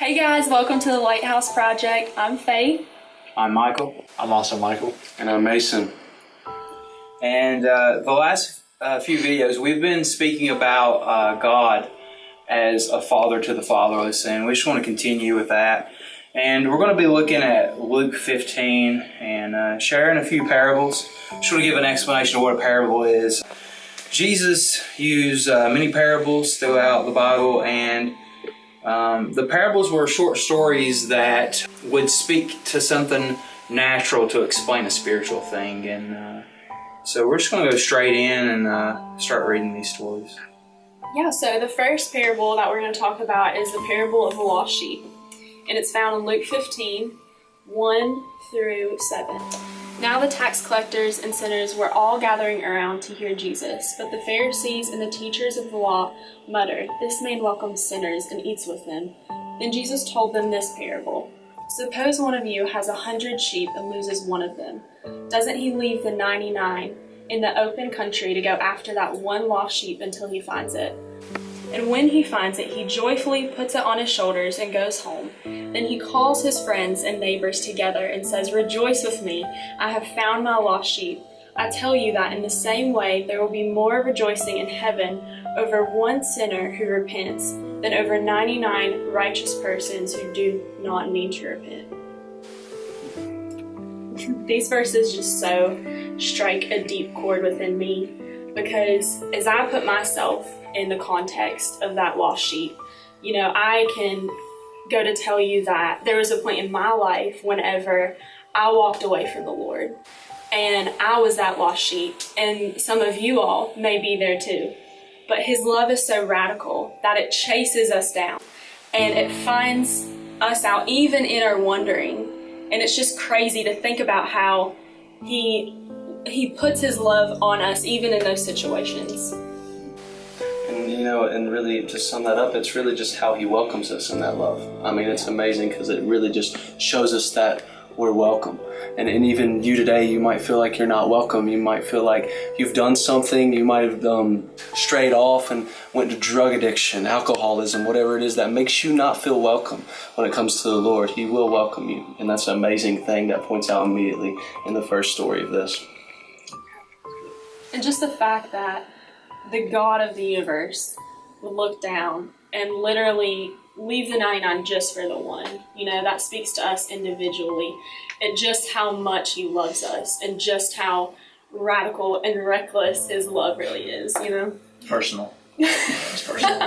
Hey guys, welcome to the Lighthouse Project. I'm Faye. I'm Michael. I'm also Michael. And I'm Mason. And the last few videos, we've been speaking about God as a father to the fatherless, and we just want to continue with that. And we're going to be looking at Luke 15 and sharing a few parables. Just want to give an explanation of what a parable is. Jesus used many parables throughout the Bible, and the parables were short stories that would speak to something natural to explain a spiritual thing. And so we're just going to go straight in and start reading these stories. Yeah, so the first parable that we're going to talk about is the parable of the lost sheep. And it's found in Luke 15, 1 through 7. Now the tax collectors and sinners were all gathering around to hear Jesus, but the Pharisees and the teachers of the law muttered, "This man welcomes sinners and eats with them." Then Jesus told them this parable. "Suppose one of you has 100 sheep and loses one of them. Doesn't he leave the 99 in the open country to go after that one lost sheep until he finds it? And when he finds it, he joyfully puts it on his shoulders and goes home. Then he calls his friends and neighbors together and says, 'Rejoice with me, I have found my lost sheep.' I tell you that in the same way there will be more rejoicing in heaven over one sinner who repents than over 99 righteous persons who do not need to repent." These verses just so strike a deep chord within me, because as I put myself in the context of that lost sheep, I can go to tell you that there was a point in my life whenever I walked away from the Lord, and I was that lost sheep, and some of you all may be there too. But His love is so radical that it chases us down, and it finds us out even in our wandering. And it's just crazy to think about how He puts His love on us even in those situations. And really to sum that up, it's really just how He welcomes us in that love. I mean, it's amazing because it really just shows us that we're welcome. And even you today, you might feel like you're not welcome. You might feel like you've done something. You might have strayed off and went to drug addiction, alcoholism, whatever it is that makes you not feel welcome. When it comes to the Lord, He will welcome you. And that's an amazing thing that points out immediately in the first story of this. And just the fact that the God of the universe would look down and literally leave the 99 just for the one. That speaks to us individually, and just how much He loves us, and just how radical and reckless His love really is, Personal. It's personal.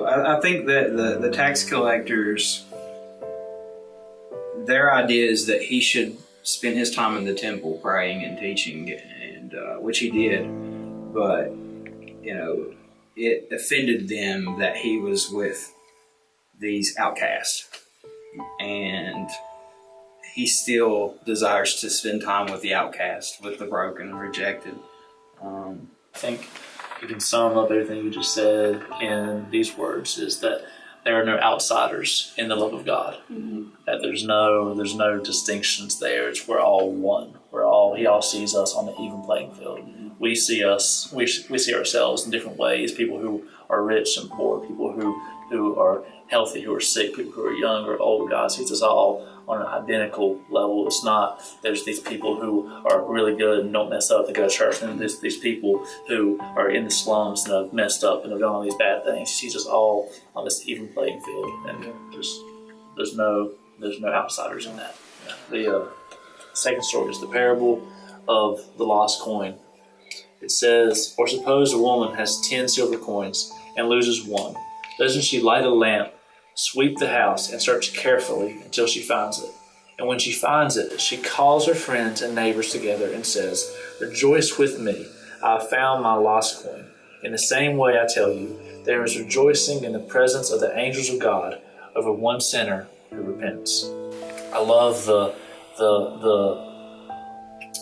I think that the tax collectors, their idea is that he should spend his time in the temple praying and teaching, and which he did, but it offended them that he was with these outcasts, and he still desires to spend time with the outcast, with the broken and rejected. I think you can sum up everything you just said in these words, is that there are no outsiders in the love of God. Mm-hmm. That there's no distinctions there. We're all one. He all sees us on the even playing field. Mm-hmm. We see ourselves in different ways. People who are rich and poor, people who are healthy, who are sick, people who are young or old. God sees us all on an identical level. It's not there's these people who are really good and don't mess up and go to church, and there's these people who are in the slums and have messed up and have done all these bad things. He sees us all on this even playing field, and there's no outsiders in that. The second story is the parable of the lost coin. It says, "Or suppose a woman has 10 silver coins and loses one. Doesn't she light a lamp, sweep the house, and search carefully until she finds it? And when she finds it, she calls her friends and neighbors together and says, 'Rejoice with me, I have found my lost coin.' In the same way, I tell you, there is rejoicing in the presence of the angels of God over one sinner who repents." I love the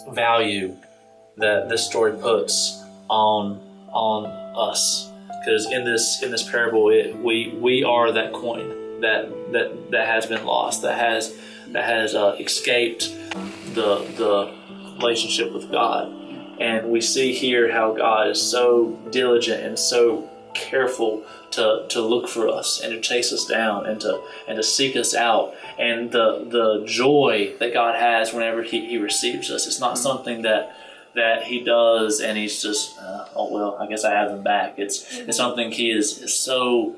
value that this story puts on us, because in this parable, we are that coin that has been lost, that has escaped the relationship with God. And we see here how God is so diligent and so careful to look for us and to chase us down and to seek us out. And the joy that God has whenever He receives us, it's not something that He does and He's just, oh well, I guess I have them back. It's something He is so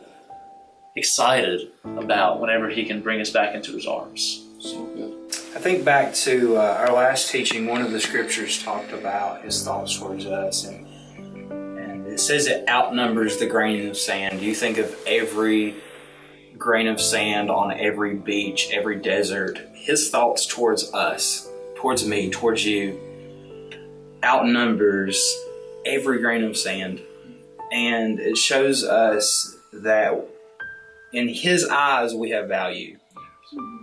excited about whenever He can bring us back into His arms. So good. I think back to our last teaching, one of the scriptures talked about His thoughts towards us, and it says it outnumbers the grain of sand. You think of every grain of sand on every beach, every desert. His thoughts towards us, towards me, towards you, outnumbers every grain of sand. And it shows us that in His eyes we have value.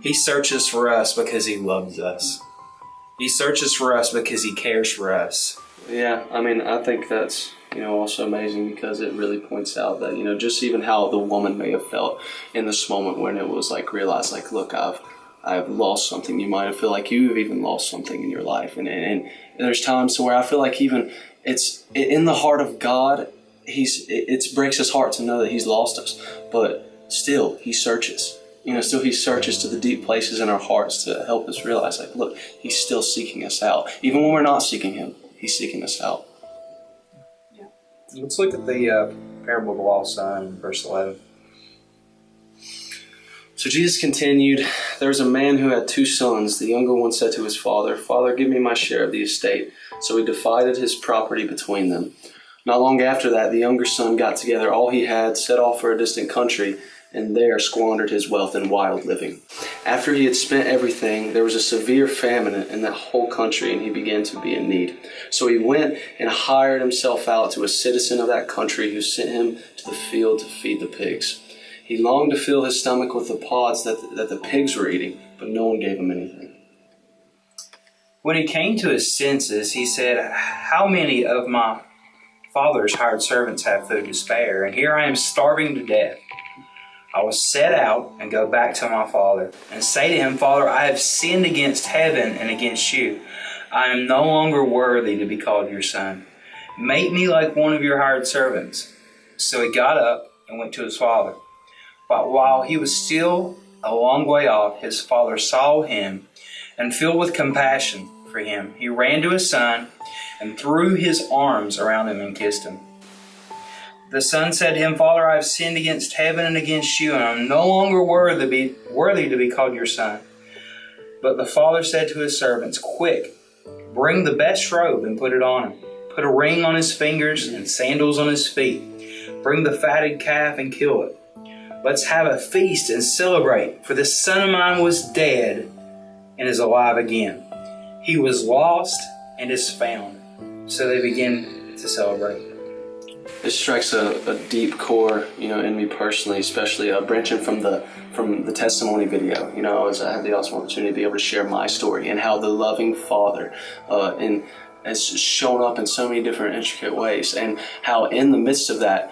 He searches for us because He loves us. He searches for us because He cares for us. Yeah, I mean, I think that's, also amazing because it really points out that, just even how the woman may have felt in this moment when it was like, realized like, look, I've lost something. You might feel like you've even lost something in your life. And there's times where I feel like even it's in the heart of God, it breaks His heart to know that He's lost us, but still He searches. Still He searches to the deep places in our hearts to help us realize, like, look, He's still seeking us out. Even when we're not seeking Him, He's seeking us out. Yeah. Let's look at the parable of the lost son, verse 11. So Jesus continued, there was a man who had 2 sons. The younger one said to his father, Father, give me my share of the estate. So he divided his property between them. Not long after that, the younger son got together all he had, set off for a distant country, and there squandered his wealth in wild living. After he had spent everything, there was a severe famine in that whole country, and he began to be in need. So he went and hired himself out to a citizen of that country who sent him to the field to feed the pigs. He longed to fill his stomach with the pods that the pigs were eating, but no one gave him anything. When he came to his senses, he said, how many of my father's hired servants have food to spare, and here I am starving to death? I will set out and go back to my father and say to him, Father, I have sinned against heaven and against you. I am no longer worthy to be called your son. Make me like one of your hired servants. So he got up and went to his father. But while he was still a long way off, his father saw him, and filled with compassion for him, he ran to his son and threw his arms around him and kissed him. The son said to him, Father, I have sinned against heaven and against you, and I am no longer worthy to be called your son. But the father said to his servants, quick, bring the best robe and put it on him. Put a ring on his fingers and sandals on his feet. Bring the fatted calf and kill it. Let's have a feast and celebrate, for this son of mine was dead and is alive again. He was lost and is found. So they begin to celebrate. It strikes a deep core, in me personally, especially branching from the testimony video. As I had the awesome opportunity to be able to share my story and how the loving Father has shown up in so many different intricate ways, and how in the midst of that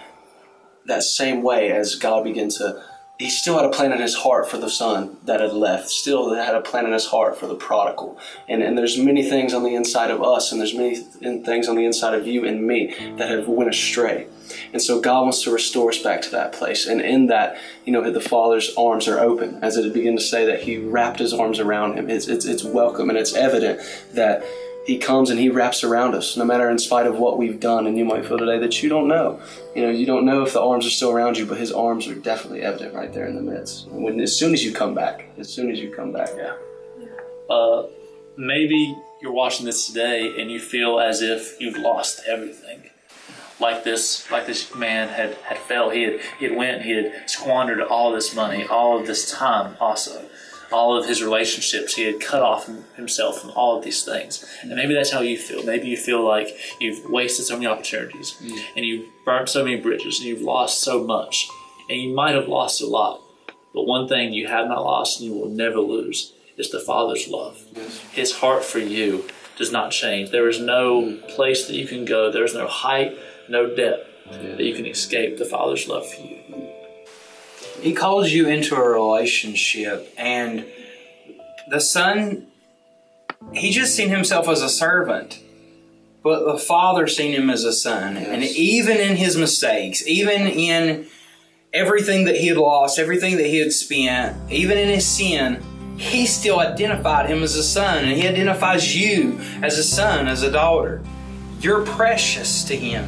same way as God began to, He still had a plan in His heart for the son that had left, still had a plan in His heart for the prodigal. And there's many things on the inside of us, and there's many things on the inside of you and me that have went astray. And so God wants to restore us back to that place. And in that, the Father's arms are open, as it began to say that He wrapped His arms around him. It's welcome, and it's evident that He comes and He wraps around us, no matter in spite of what we've done. And you might feel today that you don't know. You don't know if the arms are still around you, but His arms are definitely evident right there in the midst. As soon as you come back. Yeah. Maybe you're watching this today and you feel as if you've lost everything. Like this man had failed. He had squandered all this money, all of this time also. All of his relationships, he had cut off himself from all of these things. And maybe that's how you feel. Maybe you feel like you've wasted so many opportunities, and you've burnt so many bridges, and you've lost so much. And you might have lost a lot. But one thing you have not lost and you will never lose is the Father's love. Yes. His heart for you does not change. There is no place that you can go. There is no height, no depth that you can escape the Father's love for you. He calls you into a relationship, and the son, he just seen himself as a servant. but the Father seen him as a son. Yes. And even in his mistakes, even in everything that he had lost, everything that he had spent, even in his sin, he still identified him as a son, and he identifies you as a son, as a daughter. You're precious to him.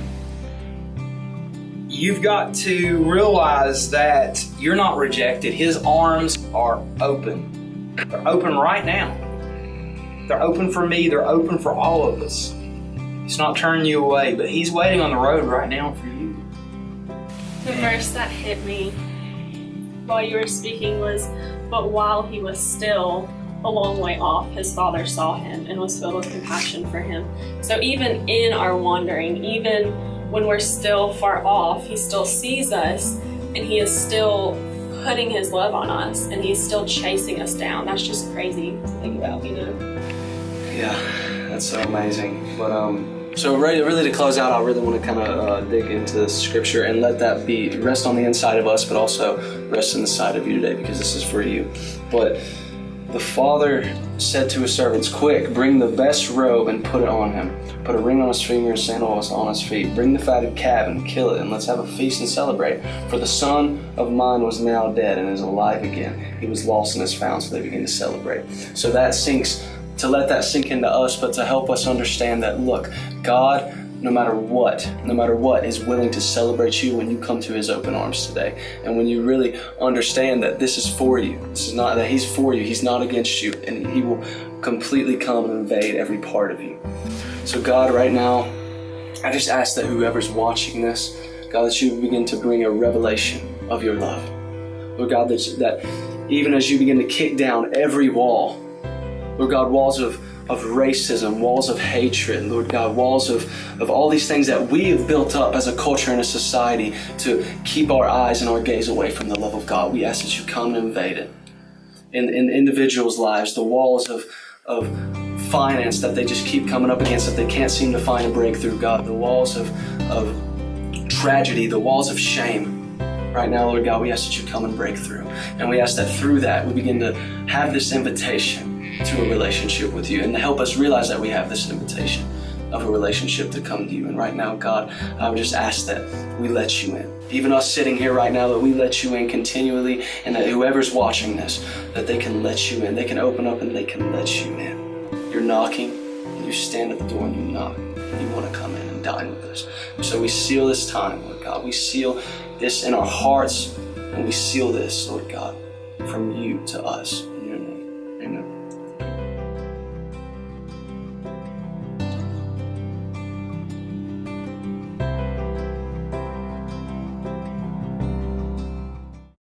You've got to realize that you're not rejected. His arms are open. They're open right now. They're open for me. They're open for all of us. He's not turning you away, but he's waiting on the road right now for you. The verse that hit me while you were speaking was, "But while he was still a long way off, his father saw him and was filled with compassion for him." So even in our wandering, even when we're still far off, he still sees us, and he is still putting his love on us, and he's still chasing us down. That's just crazy to think about, you know? Yeah, that's so amazing. But so really to close out, I really want to kind of dig into the scripture and let that be rest on the inside of us, but also rest in the side of you today, because this is for you. But the Father said to his servants, "Quick, bring the best robe and put it on him. Put a ring on his finger and sandals on his feet. Bring the fatted calf and kill it, and let's have a feast and celebrate. For the son of mine was now dead and is alive again. He was lost and is found." So they begin to celebrate. So that to let that sink into us, but to help us understand that, look, God, no matter what, is willing to celebrate you when you come to his open arms today. And when you really understand that this is for you, this is not that he's for you, he's not against you, and he will completely come and invade every part of you. So God, right now, I just ask that whoever's watching this, God, that you begin to bring a revelation of your love. Lord God, that even as you begin to kick down every wall, Lord God, walls of racism, walls of hatred, Lord God, walls of all these things that we have built up as a culture and a society to keep our eyes and our gaze away from the love of God. We ask that you come and invade it. In individuals' lives, the walls of finance that they just keep coming up against, that they can't seem to find a breakthrough, God, the walls of tragedy, the walls of shame. Right now, Lord God, we ask that you come and break through. And we ask that through that, we begin to have this invitation to a relationship with you, and to help us realize that we have this invitation of a relationship to come to you. And right now, God, I would just ask that we let you in. Even us sitting here right now, that we let you in continually, and that whoever's watching this, that they can let you in. They can open up and they can let you in. You're knocking, and you stand at the door and you knock. You want to come in and dine with us. So we seal this time, Lord God. We seal this in our hearts, and we seal this, Lord God, from you to us.